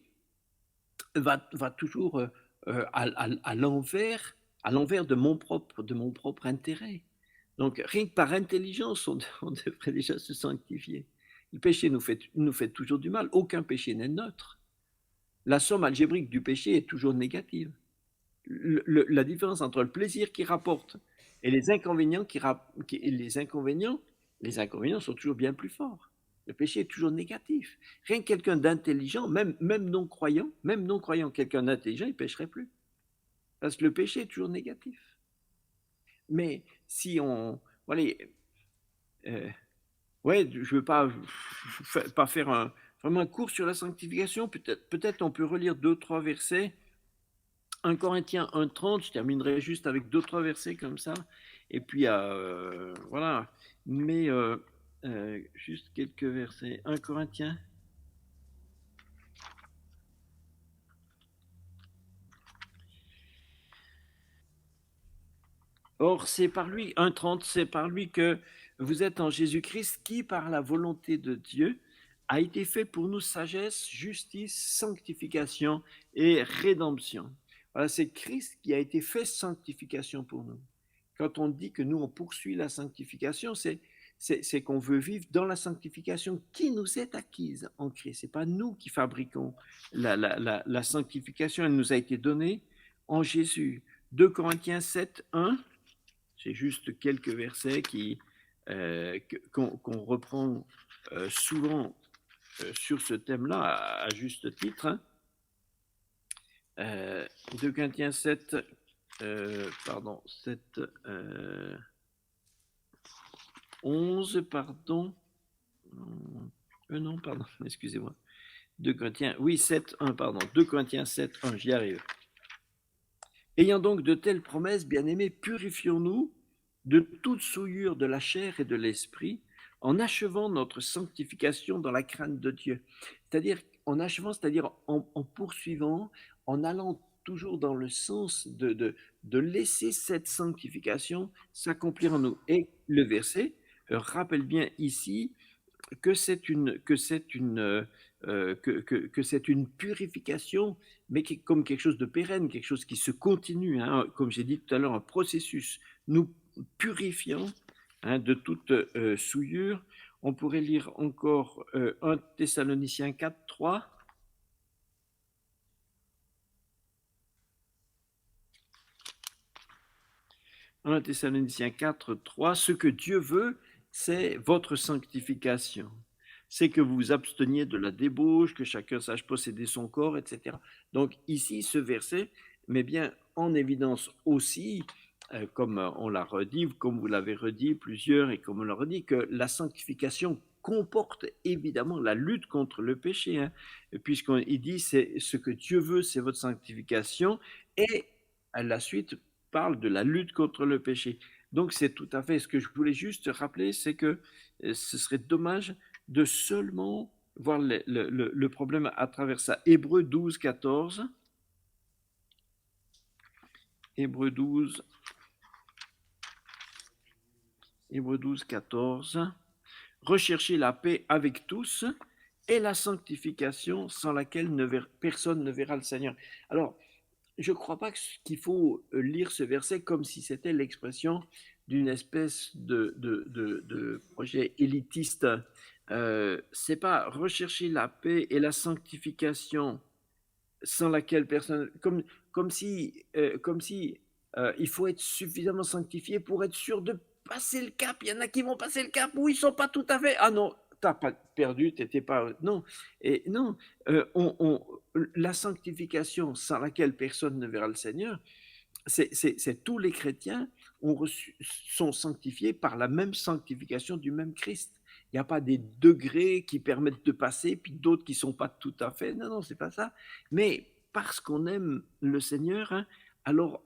Speaker 1: va toujours à l'envers de mon propre intérêt. Donc rien que par intelligence, on devrait déjà se sanctifier. Le péché nous fait toujours du mal. Aucun péché n'est neutre. La somme algébrique du péché est toujours négative. La différence entre le plaisir qui rapporte et les inconvénients les inconvénients sont toujours bien plus forts. Le péché est toujours négatif. Rien que quelqu'un d'intelligent, même non croyant, quelqu'un d'intelligent, il ne pécherait plus. Parce que le péché est toujours négatif. Mais si on... Voilà, ouais, je ne veux pas faire vraiment un cours sur la sanctification. Peut-être on peut relire 2-3 versets. 1 Corinthiens 1,30, je terminerai juste avec 2-3 versets comme ça. Et puis, voilà. Mais juste quelques versets. 1 Corinthiens. Or, c'est par lui, 1,30, c'est par lui que vous êtes en Jésus-Christ, qui, par la volonté de Dieu, a été fait pour nous sagesse, justice, sanctification et rédemption. Voilà, c'est Christ qui a été fait sanctification pour nous. Quand on dit que nous, on poursuit la sanctification, c'est qu'on veut vivre dans la sanctification qui nous est acquise en Christ. Ce n'est pas nous qui fabriquons la sanctification, elle nous a été donnée en Jésus. 2 Corinthiens 7, 1, c'est juste quelques versets qu'on reprend souvent sur ce thème-là, à juste titre. 2 Corinthiens 7, 11, pardon. Non, pardon, excusez-moi. 2 Corinthiens, oui, 7, 1, pardon. 2 Corinthiens 7, 1, j'y arrive. Ayant donc de telles promesses, bien-aimés, purifions-nous de toute souillure de la chair et de l'esprit, en achevant notre sanctification dans la crainte de Dieu. C'est-à-dire, en poursuivant, en allant toujours dans le sens de laisser cette sanctification s'accomplir en nous. Et le verset rappelle bien ici que c'est une purification, mais comme quelque chose de pérenne, quelque chose qui se continue, hein, comme j'ai dit tout à l'heure, un processus. Nous purifiant de toute souillure. On pourrait lire encore 1 Thessaloniciens 4, 3. « 1 Thessaloniciens 4, 3, ce que Dieu veut, c'est votre sanctification. C'est que vous vous absteniez de la débauche, que chacun sache posséder son corps, etc. » Donc ici, ce verset met bien en évidence aussi, comme on l'a redit, comme vous l'avez redit plusieurs, et comme on l'a redit, que la sanctification comporte évidemment la lutte contre le péché, hein, puisqu'il dit c'est ce que Dieu veut, c'est votre sanctification, et à la suite parle de la lutte contre le péché. Donc c'est tout à fait ce que je voulais juste rappeler, c'est que ce serait dommage de seulement voir le problème à travers ça. Hébreux 12, 14. Hébreux 12, Hébreux 12, 14. Recherchez la paix avec tous et la sanctification sans laquelle personne ne verra le Seigneur. Alors, je ne crois pas qu'il faut lire ce verset comme si c'était l'expression d'une espèce de projet élitiste. C'est pas rechercher la paix et la sanctification sans laquelle personne, comme si il faut être suffisamment sanctifié pour être sûr de passer le cap. Il y en a qui vont passer le cap où ils sont pas tout à fait. Ah non, t'as pas perdu, t'étais pas. Non, et non. La sanctification sans laquelle personne ne verra le Seigneur, c'est tous les chrétiens sont sanctifiés par la même sanctification du même Christ. Il n'y a pas des degrés qui permettent de passer, puis d'autres qui ne sont pas tout à fait. Non, non, c'est pas ça. Mais parce qu'on aime le Seigneur, hein, alors,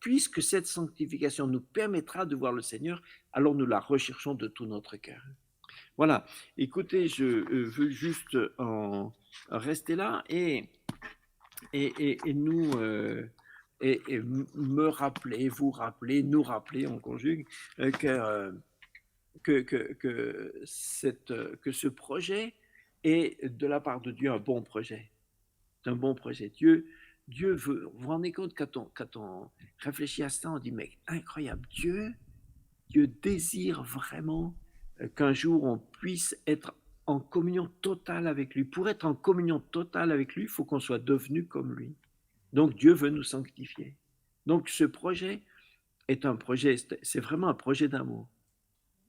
Speaker 1: puisque cette sanctification nous permettra de voir le Seigneur, alors nous la recherchons de tout notre cœur. Voilà. Écoutez, je veux juste en rester là et nous. Et me rappeler, vous rappeler, nous rappeler, on conjugue, que ce projet est de la part de Dieu un bon projet. C'est un bon projet. Dieu veut, vous vous rendez compte quand on réfléchit à ça, on dit mais incroyable, Dieu désire vraiment qu'un jour on puisse être en communion totale avec lui. Pour être en communion totale avec lui, il faut qu'on soit devenu comme lui. Donc Dieu veut nous sanctifier. Donc ce projet est un projet, c'est vraiment un projet d'amour.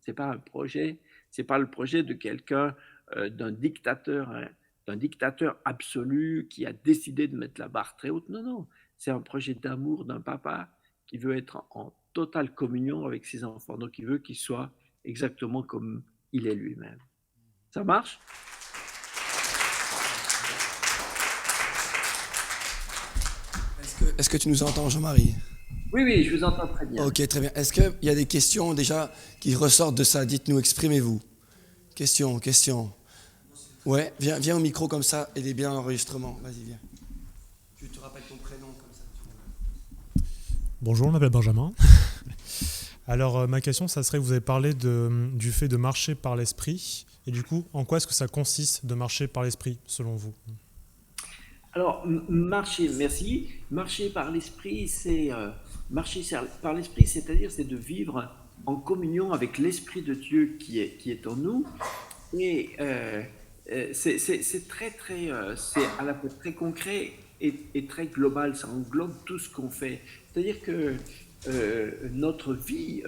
Speaker 1: C'est pas un projet, c'est pas le projet de quelqu'un, d'un dictateur, hein, d'un dictateur absolu qui a décidé de mettre la barre très haute. Non, non, c'est un projet d'amour d'un papa qui veut être en totale communion avec ses enfants. Donc il veut qu'ils soient exactement comme il est lui-même. Ça marche?
Speaker 2: Est-ce que tu nous entends, Jean-Marie?
Speaker 1: Oui, oui, je vous entends très bien.
Speaker 2: Ok, très bien. Est-ce qu'il y a des questions déjà qui ressortent de ça? Dites-nous, exprimez-vous. Question. Ouais, viens au micro comme ça, il est bien l'enregistrement. Vas-y, viens. Tu te rappelles ton prénom comme ça.
Speaker 7: Bonjour, je m'appelle Benjamin. Alors, ma question, ça serait, vous avez parlé du fait de marcher par l'esprit. Et du coup, en quoi est-ce que ça consiste de marcher par l'esprit, selon vous?
Speaker 1: Alors, merci. Marcher par l'esprit, par l'esprit, c'est de vivre en communion avec l'Esprit de Dieu qui est en nous. Et c'est c'est à la fois très concret et très global. Ça englobe tout ce qu'on fait. C'est-à-dire que notre vie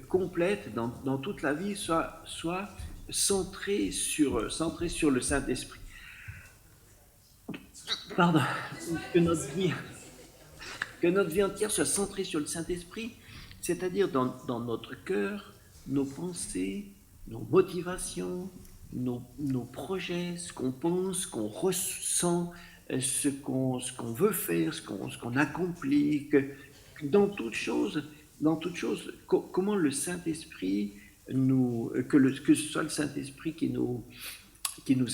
Speaker 1: complète, dans toute la vie, soit centrée sur le Saint-Esprit. Pardon, que notre vie entière soit centrée sur le Saint-Esprit, c'est-à-dire dans notre cœur, nos pensées, nos motivations, nos projets, ce qu'on pense, ce qu'on ressent, ce qu'on veut faire, ce qu'on accomplit, que dans toute chose, comment le Saint-Esprit que ce soit le Saint-Esprit qui nous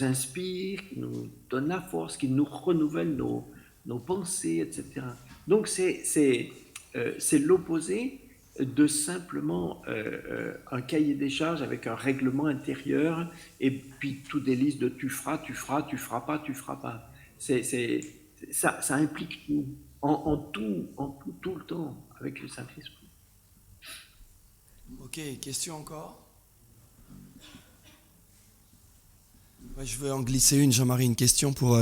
Speaker 1: inspire, qui nous donne la force, qui nous renouvelle nos pensées, etc. Donc c'est l'opposé de simplement un cahier des charges avec un règlement intérieur et puis tout des listes de tu feras pas. Ça implique tout, tout le temps avec le Saint-Esprit.
Speaker 2: Ok, question encore? Ouais, je veux en glisser une, Jean-Marie, une question pour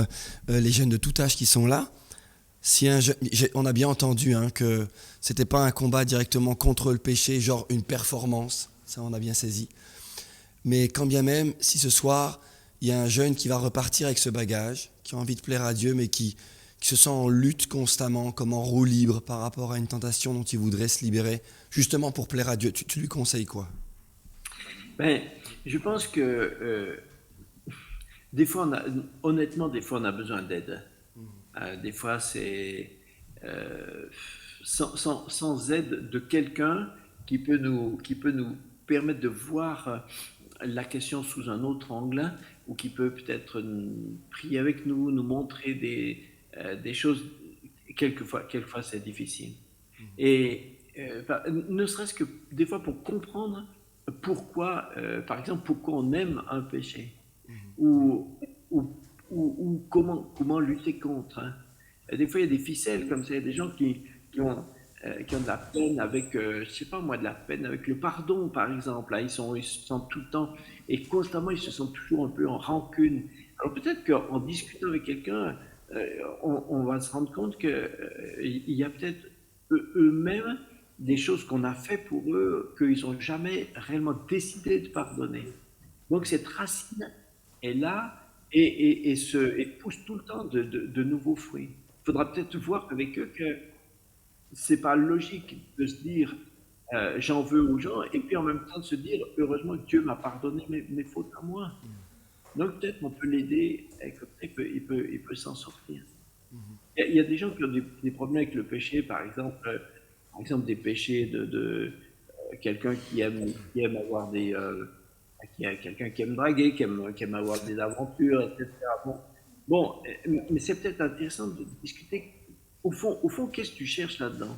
Speaker 2: les jeunes de tout âge qui sont là. Si on a bien entendu que c'était pas un combat directement contre le péché, genre une performance, ça on a bien saisi. Mais quand bien même, si ce soir, il y a un jeune qui va repartir avec ce bagage, qui a envie de plaire à Dieu, mais qui se sent en lutte constamment, comme en roue libre par rapport à une tentation dont il voudrait se libérer, justement pour plaire à Dieu, tu lui conseilles quoi?
Speaker 1: Ben, je pense que des fois, honnêtement, des fois, on a besoin d'aide. Des fois, c'est sans aide de quelqu'un qui peut nous permettre de voir la question sous un autre angle, ou qui peut peut-être prier avec nous, nous montrer des choses. Quelquefois, c'est difficile. Et ne serait-ce que des fois pour comprendre pourquoi, par exemple, pourquoi on aime un péché ou, ou, ou comment lutter contre. Hein. Et des fois, il y a des ficelles comme ça, il y a des gens qui ont de la peine avec, je sais pas moi, de la peine avec le pardon, par exemple. Hein. Ils se sentent tout le temps et constamment, ils se sentent toujours un peu en rancune. Alors peut-être qu'en discutant avec quelqu'un, on va se rendre compte qu'il y a peut-être eux-mêmes des choses qu'on a fait pour eux qu'ils n'ont jamais réellement décidé de pardonner. Donc cette racine est là et pousse tout le temps de nouveaux fruits. Il faudra peut-être voir avec eux que c'est pas logique de se dire j'en veux aux gens et puis en même temps de se dire heureusement que Dieu m'a pardonné mes fautes à moi. Donc peut-être on peut l'aider et comme ça il peut s'en sortir. Il y a des gens qui ont des problèmes avec le péché, par exemple des péchés de quelqu'un qui aime avoir quelqu'un qui aime draguer, qui aime avoir des aventures, etc. Mais c'est peut-être intéressant de discuter. Au fond, qu'est-ce que tu cherches là-dedans?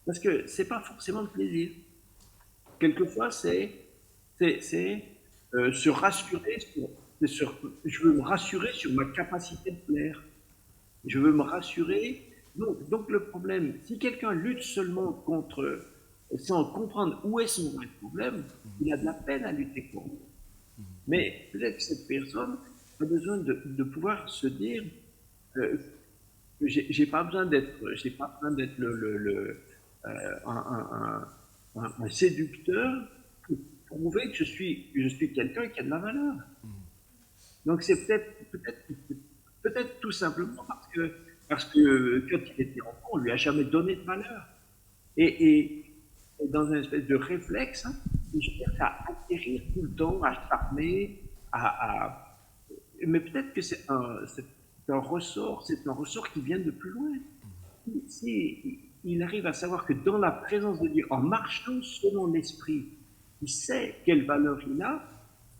Speaker 1: Parce que c'est pas forcément le plaisir. Quelquefois, se rassurer je veux me rassurer sur ma capacité de plaire. Je veux me rassurer. Donc le problème, si quelqu'un lutte seulement contre, sans comprendre où est son vrai problème, il a de la peine à lutter contre. Mais peut-être que cette personne a besoin de pouvoir se dire, j'ai pas besoin d'être un séducteur pour prouver que je suis quelqu'un qui a de la valeur. Donc c'est peut-être tout simplement parce que quand il était enfant, on lui a jamais donné de valeur. Et dans une espèce de réflexe, hein, il cherche à acquérir tout le temps, à charmer, mais peut-être que c'est un ressort qui vient de plus loin. Si il arrive à savoir que dans la présence de Dieu, en marchant selon l'esprit, il sait quelle valeur il a,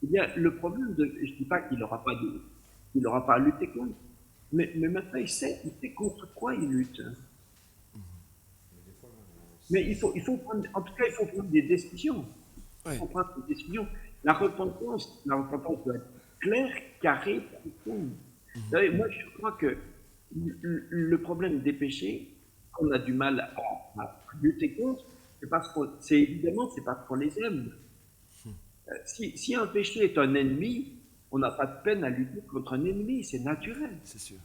Speaker 1: eh bien, le problème je ne dis pas qu'il n'aura pas à lutter contre, mais maintenant il sait contre quoi il lutte. Mais il faut prendre, en tout cas, il faut prendre des décisions. Il faut prendre des décisions. La repentance doit être claire, carrée, profonde. Vous savez, moi, je crois que le problème des péchés, qu'on a du mal à lutter contre, c'est évidemment, c'est parce qu'on les aime. Si un péché est un ennemi, on n'a pas de peine à lutter contre un ennemi, c'est naturel.
Speaker 2: C'est sûr.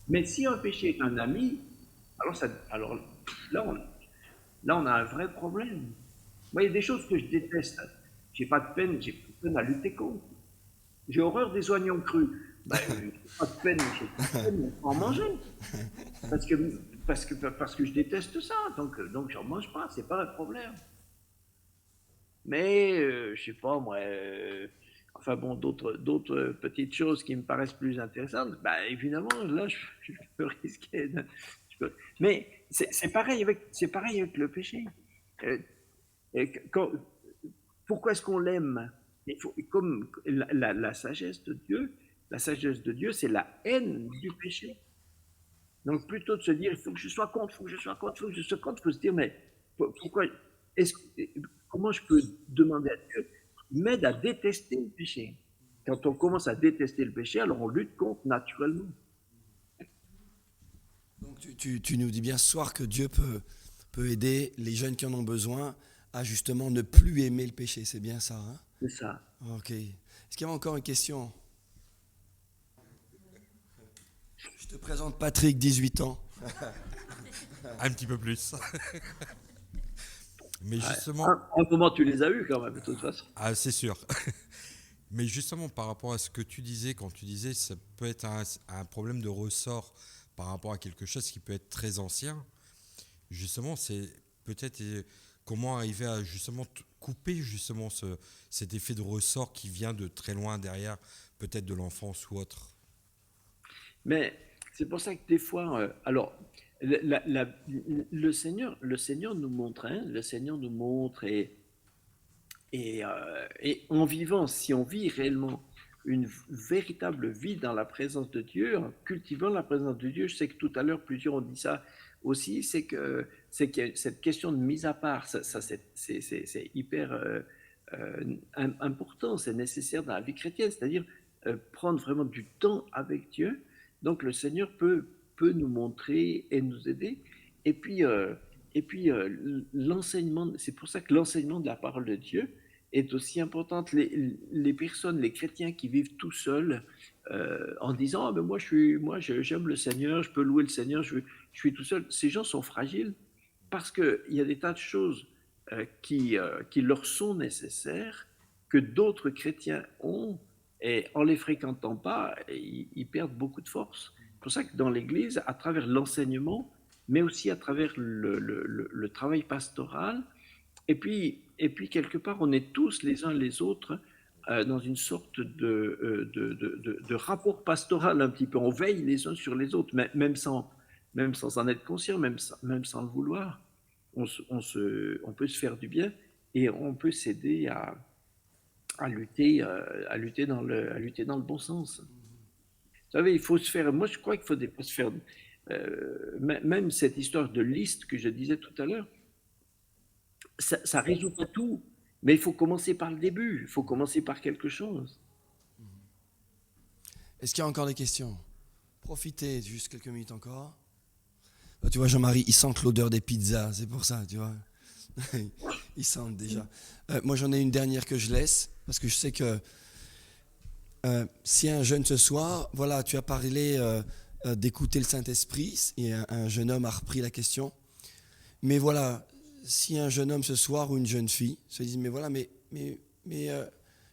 Speaker 1: Mais si un péché est un ami, alors là, on a un vrai problème. Moi, il y a des choses que je déteste. J'ai pas de peine à lutter contre. J'ai horreur des oignons crus. J'ai pas de peine à en manger. Parce que je déteste ça. Donc j'en mange pas, c'est pas un problème. Mais, je sais pas, moi, enfin bon, d'autres petites choses qui me paraissent plus intéressantes, évidemment, là, je peux risquer Mais c'est pareil avec le péché. Euh, Pourquoi est-ce qu'on l'aime? Comme la sagesse de Dieu, c'est la haine du péché. Donc plutôt de se dire, il faut que je sois contre, il faut que je sois contre, il faut se dire, mais pourquoi, comment je peux demander à Dieu, m'aide à détester le péché? Quand on commence à détester le péché, alors on lutte contre naturellement.
Speaker 2: Donc tu nous dis bien ce soir que Dieu peut aider les jeunes qui en ont besoin à justement ne plus aimer le péché, c'est bien ça, hein?
Speaker 1: C'est ça.
Speaker 2: Ok. Est-ce qu'il y a encore une question? Je te présente Patrick, 18 ans.
Speaker 8: Un petit peu plus. Mais justement,
Speaker 1: Un moment, tu les as eus quand même, de toute façon.
Speaker 8: ah, c'est sûr. Mais justement, par rapport à ce que tu disais, quand tu disais ça peut être un problème de ressort par rapport à quelque chose qui peut être très ancien, justement, c'est peut-être comment arriver à justement couper justement cet effet de ressort qui vient de très loin derrière, peut-être de l'enfance ou autre.
Speaker 1: Mais c'est pour ça que des fois, alors, le Seigneur nous montre, hein, le Seigneur nous montre et en vivant, si on vit réellement une véritable vie dans la présence de Dieu, en cultivant la présence de Dieu, je sais que tout à l'heure plusieurs ont dit ça aussi, c'est que cette question de mise à part, ça c'est hyper important, c'est nécessaire dans la vie chrétienne, c'est-à-dire prendre vraiment du temps avec Dieu. Donc le Seigneur peut nous montrer et nous aider. Et puis, l'enseignement, c'est pour ça que l'enseignement de la parole de Dieu est aussi importante. Les personnes, les chrétiens qui vivent tout seuls en disant ah, ben j'aime le Seigneur, je peux louer le Seigneur, je suis tout seul. Ces gens sont fragiles parce qu'il y a des tas de choses qui leur sont nécessaires, que d'autres chrétiens ont, et en les fréquentant pas, ils perdent beaucoup de force. C'est pour ça que dans l'Église, à travers l'enseignement, mais aussi à travers le travail pastoral, et puis quelque part, on est tous les uns les autres dans une sorte de rapport pastoral un petit peu. On veille les uns sur les autres, même sans en être conscient, même sans le vouloir. On peut se faire du bien et on peut s'aider à lutter dans le bon sens. Vous savez, il faut se faire. Moi, je crois qu'il faut se faire. Même cette histoire de liste que je disais tout à l'heure, ça résout pas tout, mais il faut commencer par le début. Il faut commencer par quelque chose.
Speaker 2: Est-ce qu'il y a encore des questions? Profitez juste quelques minutes encore. Là, tu vois, Jean-Marie, il sent l'odeur des pizzas, c'est pour ça, tu vois. Il sent déjà. Moi, j'en ai une dernière que je laisse, parce que je sais que si un jeune ce soir, voilà, tu as parlé d'écouter le Saint-Esprit, et un jeune homme a repris la question. Mais voilà, si un jeune homme ce soir ou une jeune fille se dit, mais voilà, mais je ne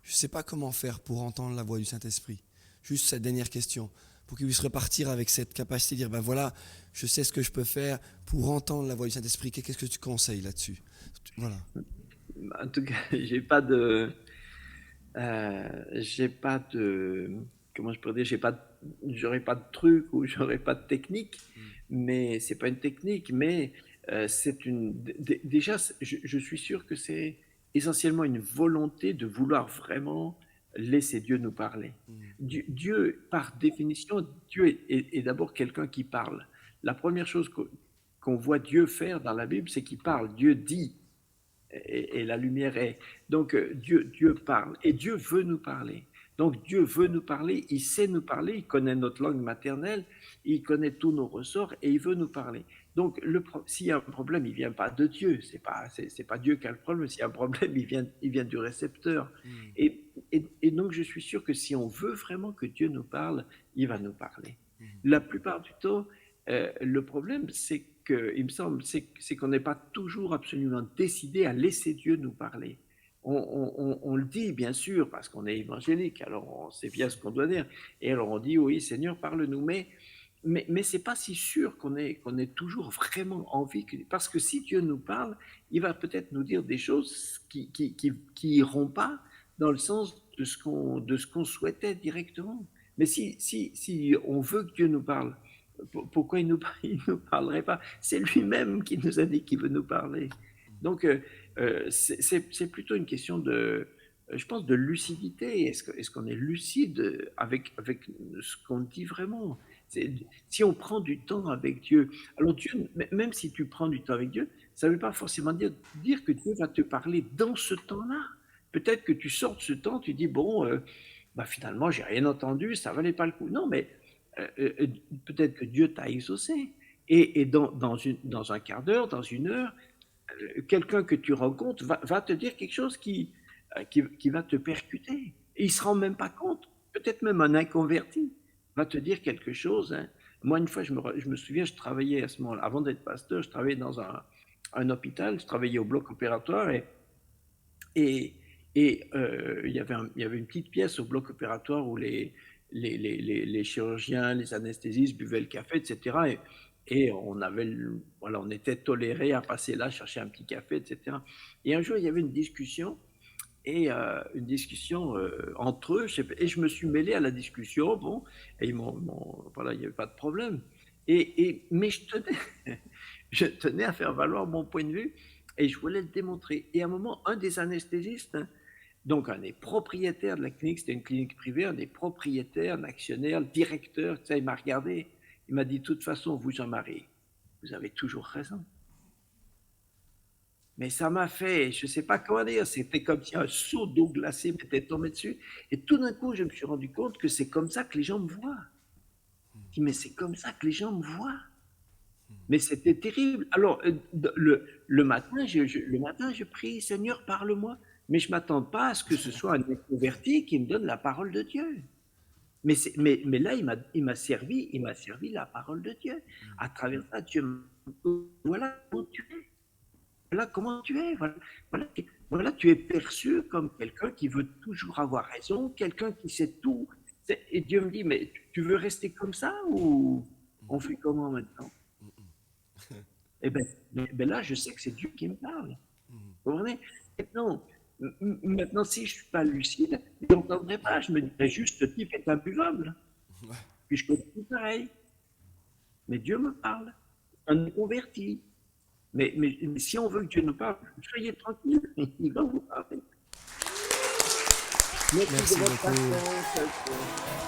Speaker 2: sais pas comment faire pour entendre la voix du Saint-Esprit. Juste cette dernière question, pour qu'il puisse repartir avec cette capacité de dire, ben voilà, je sais ce que je peux faire pour entendre la voix du Saint-Esprit. Qu'est-ce que tu conseilles là-dessus? Voilà.
Speaker 1: En tout cas, comment je pourrais dire, j'aurais pas de truc ou j'aurais pas de technique, mais c'est pas une technique, mais déjà, je suis sûr que c'est essentiellement une volonté de vouloir vraiment laisser Dieu nous parler. Dieu, par définition, Dieu est d'abord quelqu'un qui parle. La première chose qu'on voit Dieu faire dans la Bible, c'est qu'il parle. Dieu dit et la lumière est. Donc Dieu parle et Dieu veut nous parler. Donc Dieu veut nous parler, il sait nous parler, il connaît notre langue maternelle, il connaît tous nos ressorts et il veut nous parler. Donc s'il y a un problème, il vient pas de Dieu, c'est pas Dieu qui a le problème. S'il y a un problème, il vient du récepteur. Et donc je suis sûr que si on veut vraiment que Dieu nous parle, il va nous parler. La plupart du temps, le problème, c'est que, il me semble, c'est qu'on n'est pas toujours absolument décidé à laisser Dieu nous parler. On le dit, bien sûr, parce qu'on est évangélique, alors on sait bien ce qu'on doit dire. Et alors on dit, oui, Seigneur, parle-nous. Mais ce n'est pas si sûr qu'on ait toujours vraiment envie. Parce que si Dieu nous parle, il va peut-être nous dire des choses qui iront pas dans le sens de ce qu'on souhaitait directement. Mais si on veut que Dieu nous parle, pourquoi il nous parlerait pas? C'est lui-même qui nous a dit qu'il veut nous parler. Donc, c'est plutôt une question je pense, de lucidité. Est-ce qu'on est lucide avec ce qu'on dit vraiment? Si on prend du temps avec Dieu, alors Dieu, même si tu prends du temps avec Dieu, ça ne veut pas forcément dire que Dieu va te parler dans ce temps-là. Peut-être que tu sors de ce temps, tu dis, bon, finalement, j'ai rien entendu, ça valait pas le coup. Non, mais peut-être que Dieu t'a exaucé. Et dans un quart d'heure, dans une heure, quelqu'un que tu rencontres va te dire quelque chose qui va te percuter. Et il ne se rend même pas compte. Peut-être même un inconverti va te dire quelque chose. Hein. Moi, une fois, je me souviens, je travaillais à ce moment-là, avant d'être pasteur, je travaillais dans un hôpital, je travaillais au bloc opératoire et il y avait une petite pièce au bloc opératoire où les chirurgiens, les anesthésistes buvaient le café, etc. Et on était tolérés à passer là, chercher un petit café, etc. Et un jour, il y avait une discussion entre eux, et je me suis mêlé à la discussion, bon, et voilà, il n'y avait pas de problème. Mais je tenais à faire valoir mon point de vue, et je voulais le démontrer. Et à un moment, un des anesthésistes, donc un des propriétaires de la clinique, c'était une clinique privée, un des propriétaires, un actionnaire, le directeur, il m'a regardé, il m'a dit, de toute façon, vous, Jean-Marie, vous avez toujours raison. Mais ça m'a fait, je ne sais pas comment dire, c'était comme si un seau d'eau glacée m'était tombé dessus. Et tout d'un coup, je me suis rendu compte que c'est comme ça que les gens me voient. Je dis, mais c'est comme ça que les gens me voient. Mais c'était terrible. Alors, le matin, je prie, Seigneur, parle-moi. Mais je ne m'attends pas à ce que ce soit un converti qui me donne la parole de Dieu. Mais là, il m'a servi la parole de Dieu. À travers ça, Dieu me dit, voilà comment tu es. Voilà comment tu es. Voilà, tu es perçu comme quelqu'un qui veut toujours avoir raison, quelqu'un qui sait tout. Et Dieu me dit, mais tu veux rester comme ça ou on fait comment maintenant? Eh ben là, je sais que c'est Dieu qui me parle. Vous comprenez? Maintenant, si je ne suis pas lucide, je n'entendrai pas. Je me dirais juste, ce type est imbuvable. Puis je continue pareil. Mais Dieu me parle. Un converti. Mais si on veut que Dieu nous parle, soyez tranquille, il va vous parler.
Speaker 3: Merci
Speaker 1: de votre
Speaker 3: beaucoup.
Speaker 1: patience.